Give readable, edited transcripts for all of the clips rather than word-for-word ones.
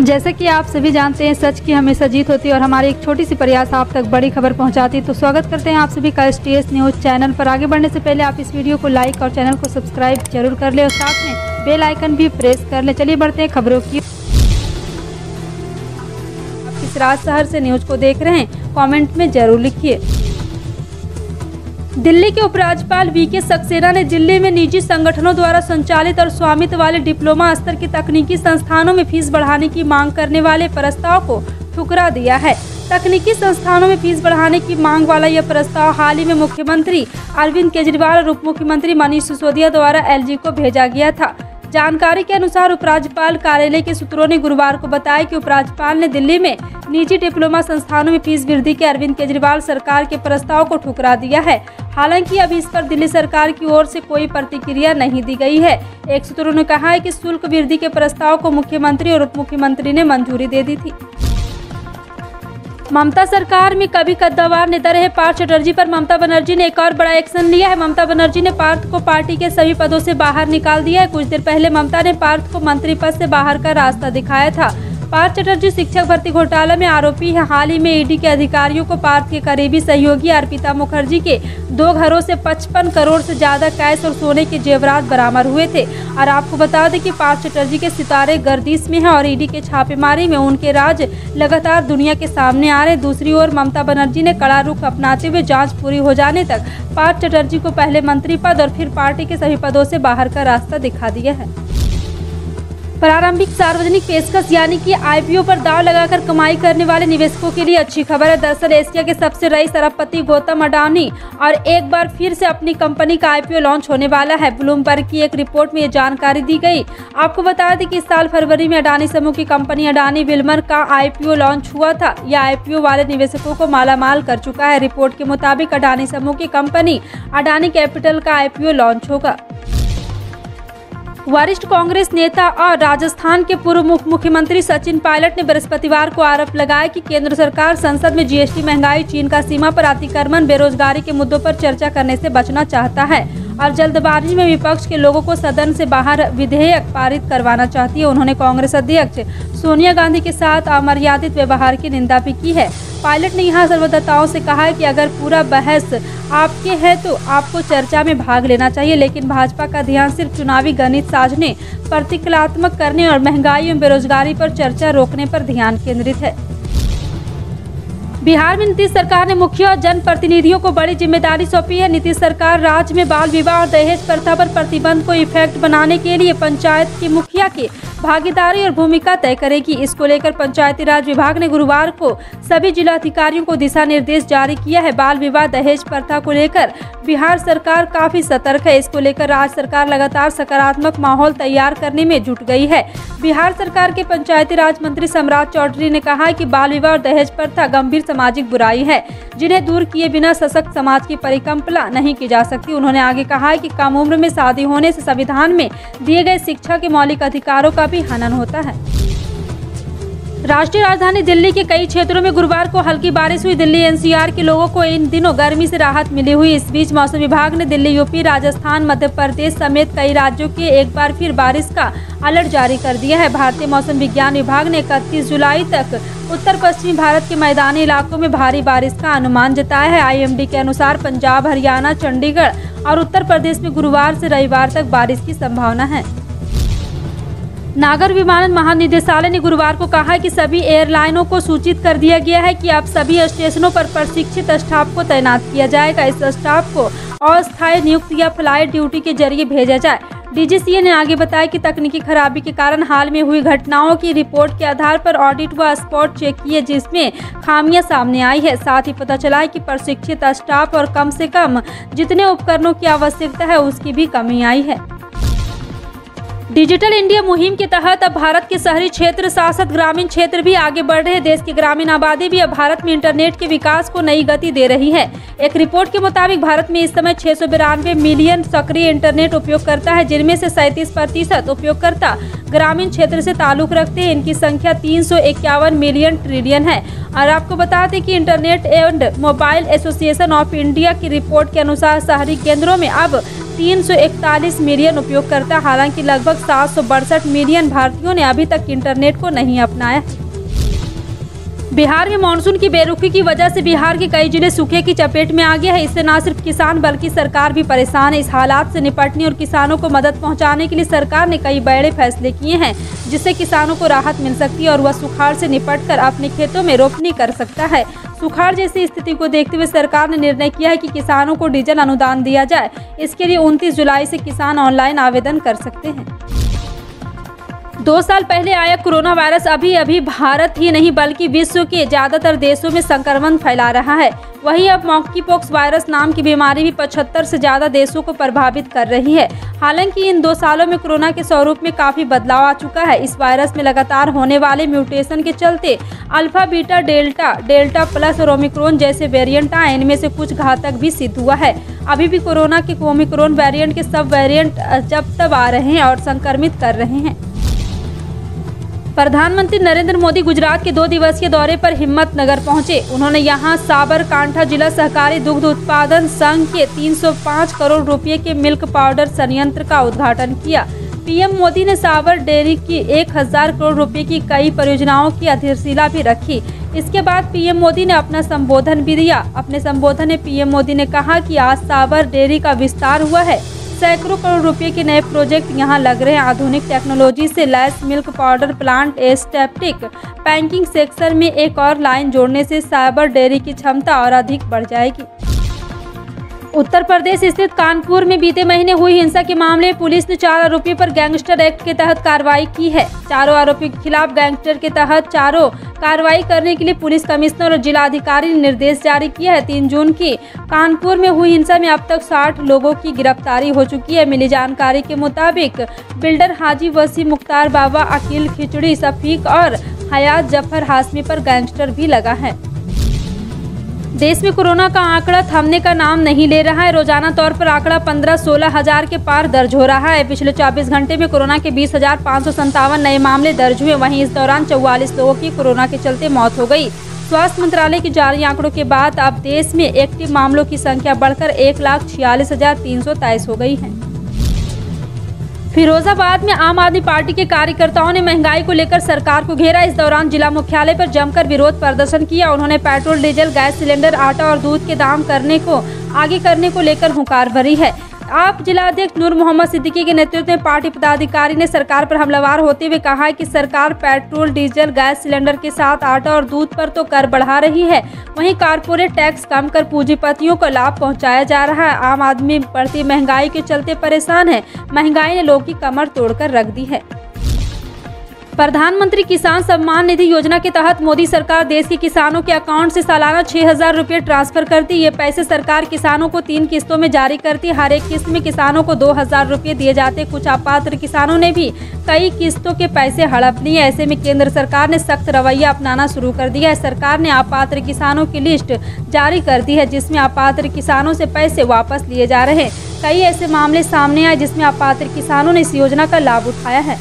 जैसे कि आप सभी जानते हैं, सच की हमेशा जीत होती है और हमारी एक छोटी सी प्रयास आप तक बड़ी खबर पहुंचाती है। तो स्वागत करते हैं आप सभी का STS न्यूज़ चैनल पर। आगे बढ़ने से पहले आप इस वीडियो को लाइक और चैनल को सब्सक्राइब जरूर कर ले और साथ में बेल आइकन भी प्रेस कर ले। चलिए बढ़ते हैं खबरों की। आप किस राज्य शहर से न्यूज को देख रहे हैं, कॉमेंट में जरूर लिखिए। दिल्ली के उपराज्यपाल VK सक्सेना ने दिल्ली में निजी संगठनों द्वारा संचालित और स्वामित्व वाले डिप्लोमा स्तर के तकनीकी संस्थानों में फीस बढ़ाने की मांग करने वाले प्रस्ताव को ठुकरा दिया है। तकनीकी संस्थानों में फीस बढ़ाने की मांग वाला यह प्रस्ताव हाल ही में मुख्यमंत्री अरविंद केजरीवाल और उप मुख्यमंत्री मनीष सिसोदिया द्वारा LG को भेजा गया था। जानकारी के अनुसार उपराज्यपाल कार्यालय के सूत्रों ने गुरुवार को बताया कि उपराज्यपाल ने दिल्ली में निजी डिप्लोमा संस्थानों में फीस वृद्धि के अरविंद केजरीवाल सरकार के प्रस्ताव को ठुकरा दिया है। हालांकि अभी इस पर दिल्ली सरकार की ओर से कोई प्रतिक्रिया नहीं दी गई है। एक सूत्रों ने कहा है कि शुल्क वृद्धि के प्रस्ताव को मुख्यमंत्री और उप मुख्यमंत्री ने मंजूरी दे दी थी। ममता सरकार में कभी कद्दावर नेता रहे पार्थ चटर्जी पर ममता बनर्जी ने एक और बड़ा एक्शन लिया है। ममता बनर्जी ने पार्थ को पार्टी के सभी पदों से बाहर निकाल दिया है। कुछ देर पहले ममता ने पार्थ को मंत्री पद से बाहर का रास्ता दिखाया था। पार्थ चटर्जी शिक्षक भर्ती घोटाला में आरोपी है। हाल ही में ED के अधिकारियों को पार्थ के करीबी सहयोगी अर्पिता मुखर्जी के 2 घरों से 55 करोड़ से ज्यादा कैश और सोने के जेवरात बरामद हुए थे। और आपको बता दें कि पार्थ चटर्जी के सितारे गर्दिश में हैं और ED के छापेमारी में उनके राज लगातार दुनिया के सामने आ रहे। दूसरी ओर ममता बनर्जी ने कड़ा रुख अपनाते हुए जाँच पूरी हो जाने तक पार्थ चटर्जी को पहले मंत्री पद और फिर पार्टी के सभी पदों से बाहर का रास्ता दिखा दिया है। प्रारंभिक सार्वजनिक पेशकश यानी कि IPO पर दांव लगाकर कमाई करने वाले निवेशकों के लिए अच्छी खबर है। दरअसल एशिया के सबसे रईस अरबपति गौतम अडानी और एक बार फिर से अपनी कंपनी का IPO लॉन्च होने वाला है। ब्लूमबर्ग की एक रिपोर्ट में ये जानकारी दी गई। आपको बता दें कि इस साल फरवरी में अडानी समूह की कंपनी अडानी विल्मर का IPO लॉन्च हुआ था। यह IPO वाले निवेशकों को मालामाल कर चुका है। रिपोर्ट के मुताबिक अडानी समूह की कंपनी अडानी कैपिटल का IPO लॉन्च होगा। वरिष्ठ कांग्रेस नेता और राजस्थान के पूर्व मुख्यमंत्री सचिन पायलट ने बृहस्पतिवार को आरोप लगाया कि केंद्र सरकार संसद में GST, महंगाई, चीन का सीमा पर अतिक्रमण, बेरोजगारी के मुद्दों पर चर्चा करने से बचना चाहता है और जल्दबाजी में विपक्ष के लोगों को सदन से बाहर विधेयक पारित करवाना चाहती है। उन्होंने कांग्रेस अध्यक्ष सोनिया गांधी के साथ अमर्यादित व्यवहार की निंदा भी की है। पायलट ने यहाँ संवाददाताओं से कहा है कि अगर पूरा बहस आपके है तो आपको चर्चा में भाग लेना चाहिए, लेकिन भाजपा का ध्यान सिर्फ चुनावी गणित साधने, प्रतिक्रियात्मक करने और महंगाई एवं बेरोजगारी पर चर्चा रोकने पर ध्यान केंद्रित है। बिहार में नीतीश सरकार ने मुखिया और जनप्रतिनिधियों को बड़ी जिम्मेदारी सौंपी है। नीतीश सरकार राज्य में बाल विवाह और दहेज प्रथा पर प्रतिबंध को इफेक्ट बनाने के लिए पंचायत के मुखिया की भागीदारी और भूमिका तय करेगी। इसको लेकर पंचायती राज विभाग ने गुरुवार को सभी जिला अधिकारियों को दिशा निर्देश जारी किया है। बाल विवाह दहेज प्रथा को लेकर बिहार सरकार काफी सतर्क है। इसको लेकर राज्य सरकार लगातार सकारात्मक माहौल तैयार करने में जुट गई है। बिहार सरकार के पंचायती राज मंत्री सम्राट चौधरी ने कहा है कि बाल विवाह और दहेज प्रथा गंभीर सामाजिक बुराई है, जिन्हें दूर किए बिना सशक्त समाज की परिकल्पना नहीं की जा सकती। उन्होंने आगे कहा है कि कम उम्र में शादी होने से संविधान में दिए गए शिक्षा के मौलिक अधिकारों का भी हनन होता है। राष्ट्रीय राजधानी दिल्ली के कई क्षेत्रों में गुरुवार को हल्की बारिश हुई। दिल्ली NCR के लोगों को इन दिनों गर्मी से राहत मिली हुई। इस बीच मौसम विभाग ने दिल्ली, UP, राजस्थान, मध्य प्रदेश समेत कई राज्यों के एक बार फिर बारिश का अलर्ट जारी कर दिया है। भारतीय मौसम विज्ञान विभाग ने 31 जुलाई तक उत्तर पश्चिमी भारत के मैदानी इलाकों में भारी बारिश का अनुमान जताया है। IMD के अनुसार पंजाब, हरियाणा, चंडीगढ़ और उत्तर प्रदेश में गुरुवार से रविवार तक बारिश की संभावना है। नागर विमानन महानिदेशालय ने गुरुवार को कहा कि सभी एयरलाइनों को सूचित कर दिया गया है कि अब सभी स्टेशनों पर प्रशिक्षित स्टाफ को तैनात किया जाएगा। इस स्टाफ को अस्थायी नियुक्ति या फ्लाइट ड्यूटी के जरिए भेजा जाए। DGCA ने आगे बताया कि तकनीकी खराबी के कारण हाल में हुई घटनाओं की रिपोर्ट के आधार पर ऑडिट व स्पॉट चेक किए, जिसमें खामियां सामने आई है। साथ ही पता चला है कि प्रशिक्षित स्टाफ और कम से कम जितने उपकरणों की आवश्यकता है उसकी भी कमी आई है। डिजिटल इंडिया मुहिम के तहत अब भारत के शहरी क्षेत्र साथ ग्रामीण क्षेत्र भी आगे बढ़ रहे हैं। देश की ग्रामीण आबादी भी अब भारत में इंटरनेट के विकास को नई गति दे रही है। एक रिपोर्ट के मुताबिक भारत में इस समय 692 मिलियन सक्रिय इंटरनेट उपयोगकर्ता है, जिनमें से 37% उपयोगकर्ता ग्रामीण क्षेत्र से ताल्लुक रखते हैं। इनकी संख्या 351 मिलियन ट्रिलियन है। और आपको बता दें कि internet and mobile association of India की रिपोर्ट के अनुसार शहरी केंद्रों में अब 341 मिलियन उपयोगकर्ता। हालांकि लगभग 762 मिलियन भारतीयों ने अभी तक इंटरनेट को नहीं अपनाया। बिहार में मानसून की बेरुखी की वजह से बिहार के कई जिले सूखे की चपेट में आ गए हैं। इससे न सिर्फ किसान बल्कि सरकार भी परेशान है। इस हालात से निपटने और किसानों को मदद पहुंचाने के लिए सरकार ने कई बड़े फैसले किए हैं, जिससे किसानों को राहत मिल सकती है और वह सुखाड़ से निपटकर अपने खेतों में रोपनी कर सकता है। सुखाड़ जैसी स्थिति को देखते हुए सरकार ने निर्णय किया है कि किसानों को डीजल अनुदान दिया जाए। इसके लिए 29 जुलाई से किसान ऑनलाइन आवेदन कर सकते हैं। 2 साल पहले आया कोरोना वायरस अभी भारत ही नहीं बल्कि विश्व के ज्यादातर देशों में संक्रमण फैला रहा है। वहीं अब मॉन्कीपॉक्स वायरस नाम की बीमारी भी 75 से ज्यादा देशों को प्रभावित कर रही है। हालांकि इन 2 सालों में कोरोना के स्वरूप में काफी बदलाव आ चुका है। इस वायरस में लगातार होने वाले म्यूटेशन के चलते अल्फा, बीटा, डेल्टा प्लस और ओमिक्रॉन जैसे वेरिएंट आए। इनमें से कुछ घातक भी सिद्ध हुआ है। अभी भी कोरोना के ओमिक्रॉन वेरिएंट के सब वेरिएंट जब तब आ रहे हैं और संक्रमित कर रहे हैं। प्रधानमंत्री नरेंद्र मोदी गुजरात के 2 दिवसीय दौरे पर हिम्मतनगर पहुंचे। उन्होंने यहां साबरकांठा जिला सहकारी दुग्ध उत्पादन संघ के 305 करोड़ रुपए के मिल्क पाउडर संयंत्र का उद्घाटन किया। पीएम मोदी ने साबर डेयरी की 1000 करोड़ रुपए की कई परियोजनाओं की आधारशिला भी रखी। इसके बाद पीएम मोदी ने अपना संबोधन भी दिया। अपने संबोधन में पीएम मोदी ने कहा कि आज साबर डेयरी का विस्तार हुआ है। सैकड़ों करोड़ रुपए के नए प्रोजेक्ट यहां लग रहे हैं। आधुनिक टेक्नोलॉजी से लैस milk powder plant, aseptic packing section में एक और लाइन जोड़ने से साबर डेयरी की क्षमता और अधिक बढ़ जाएगी। उत्तर प्रदेश स्थित कानपुर में बीते महीने हुई हिंसा के मामले में पुलिस ने 4 आरोपियों पर गैंगस्टर एक्ट के तहत कार्रवाई की है। चारों आरोपियों के खिलाफ गैंगस्टर के तहत कार्रवाई करने के लिए पुलिस कमिश्नर और जिलाधिकारी ने निर्देश जारी किया है। 3 जून की कानपुर में हुई हिंसा में अब तक 60 लोगों की गिरफ्तारी हो चुकी है। मिली जानकारी के मुताबिक बिल्डर हाजी वसी, मुख्तार बाबा, अकील खिचड़ी, शफीक और हयात जफर हाशमी पर गैंगस्टर भी लगा है। देश में कोरोना का आंकड़ा थमने का नाम नहीं ले रहा है। रोजाना तौर पर आंकड़ा 15-16 हजार के पार दर्ज हो रहा है। पिछले 24 घंटे में कोरोना के 20,557 नए मामले दर्ज हुए। वहीं इस दौरान 44 लोगों की कोरोना के चलते मौत हो गई। स्वास्थ्य मंत्रालय के जारी आंकड़ों के बाद अब देश में एक्टिव मामलों की संख्या बढ़कर 1,46,323 हो गई है। फिरोजाबाद में आम आदमी पार्टी के कार्यकर्ताओं ने महंगाई को लेकर सरकार को घेरा। इस दौरान जिला मुख्यालय पर जमकर विरोध प्रदर्शन किया। उन्होंने पेट्रोल, डीजल, गैस सिलेंडर, आटा और दूध के दाम आगे करने को लेकर हुंकार भरी है। आप जिला अध्यक्ष नूर मोहम्मद सिद्दीकी के नेतृत्व में पार्टी पदाधिकारी ने सरकार पर हमलावर होते हुए कहा है कि सरकार पेट्रोल, डीजल, गैस सिलेंडर के साथ आटा और दूध पर तो कर बढ़ा रही है, वहीं कारपोरेट टैक्स कम कर पूंजीपतियों को लाभ पहुंचाया जा रहा है। आम आदमी बढ़ती महंगाई के चलते परेशान है। महंगाई ने लोगों की कमर तोड़कर रख दी है। प्रधानमंत्री किसान सम्मान निधि योजना के तहत मोदी सरकार देश के किसानों के अकाउंट से सालाना 6,000 रुपये ट्रांसफर करती। ये पैसे सरकार किसानों को 3 किस्तों में जारी करती। हर एक किस्त में किसानों को 2,000 रुपये दिए जाते। कुछ अपात्र किसानों ने भी कई किस्तों के पैसे हड़प लिए। ऐसे में केंद्र सरकार ने सख्त रवैया अपनाना शुरू कर दिया है। सरकार ने अपात्र किसानों की लिस्ट जारी कर दी है, जिसमें अपात्र किसानों से पैसे वापस लिए जा रहे हैं। कई ऐसे मामले सामने आए जिसमें अपात्र किसानों ने इस योजना का लाभ उठाया है।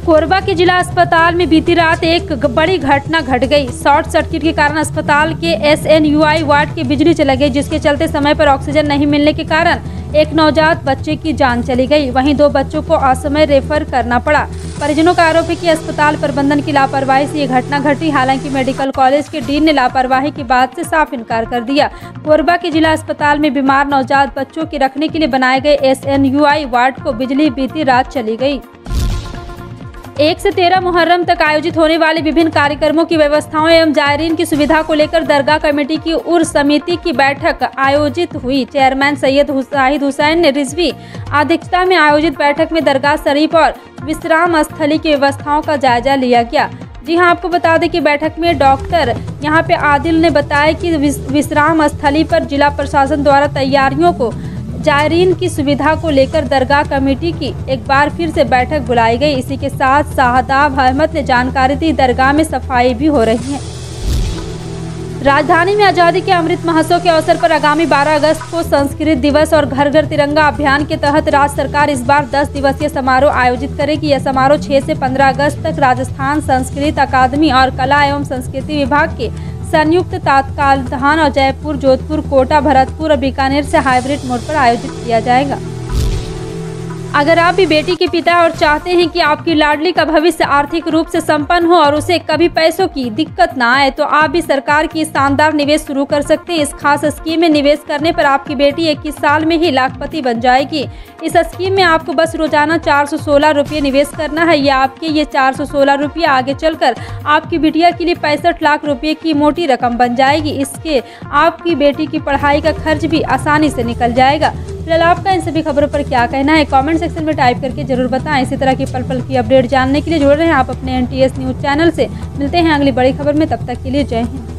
कोरबा के जिला अस्पताल में बीती रात एक बड़ी घटना घट गई। शॉर्ट सर्किट के कारण अस्पताल के SNUI वार्ड की बिजली चली गई, जिसके चलते समय पर ऑक्सीजन नहीं मिलने के कारण एक नवजात बच्चे की जान चली गई। वहीं 2 बच्चों को असमय रेफर करना पड़ा। परिजनों का आरोप है कि अस्पताल प्रबंधन की लापरवाही से ये घटना घटी। हालांकि मेडिकल कॉलेज के डीन ने लापरवाही की बात से साफ इनकार कर दिया। कोरबा के जिला अस्पताल में बीमार नवजात बच्चों के रखने के लिए बनाए गए SNUI वार्ड को बिजली बीती रात चली गई। 1 से 13 मुहर्रम तक आयोजित होने वाले विभिन्न कार्यक्रमों की व्यवस्थाओं एवं जायरीन की सुविधा को लेकर दरगाह कमेटी की उर्स समिति की बैठक आयोजित हुई। चेयरमैन सैयद शाहिद हुसैन रिजवी अध्यक्षता में आयोजित बैठक में दरगाह शरीफ और विश्राम स्थली की व्यवस्थाओं का जायजा लिया गया। जी हां, आपको बता दें कि बैठक में डॉक्टर यहां पे आदिल ने बताया कि विश्राम स्थली पर जिला प्रशासन द्वारा तैयारियों को जायरीन की सुविधा को लेकर दरगाह कमेटी की एक बार फिर से बैठक बुलाई गई। इसी के साथ शाहदाब अहमद ने जानकारी दी, दरगाह में सफाई भी हो रही है। राजधानी में आज़ादी के अमृत महोत्सव के अवसर पर आगामी 12 अगस्त को संस्कृत दिवस और घर घर तिरंगा अभियान के तहत राज्य सरकार इस बार 10 दिवसीय समारोह आयोजित करेगी। यह समारोह 6 से 15 अगस्त तक राजस्थान संस्कृत अकादमी और कला एवं संस्कृति विभाग के संयुक्त तत्वावधान और जयपुर, जोधपुर, कोटा, भरतपुर और बीकानेर से हाइब्रिड मोड पर आयोजित किया जाएगा। अगर आप भी बेटी के पिता और चाहते हैं कि आपकी लाडली का भविष्य आर्थिक रूप से संपन्न हो और उसे कभी पैसों की दिक्कत ना आए, तो आप भी सरकार की शानदार निवेश शुरू कर सकते हैं। इस खास स्कीम में निवेश करने पर आपकी बेटी 21 साल में ही लाखपति बन जाएगी। इस स्कीम में आपको बस रोजाना 416 रुपये निवेश करना है। या आपके ये 416 रुपये आगे चलकर आपकी बिटिया के लिए 65 लाख रुपये की मोटी रकम बन जाएगी। इसके आपकी बेटी की पढ़ाई का खर्च भी आसानी से निकल जाएगा। फिलहाल आपका इन सभी खबरों पर क्या कहना है, कमेंट सेक्शन में टाइप करके जरूर बताएं। इसी तरह की पल पल की अपडेट जानने के लिए जुड़ रहे हैं आप अपने NTS न्यूज़ चैनल से। मिलते हैं अगली बड़ी खबर में, तब तक के लिए जय हिंद।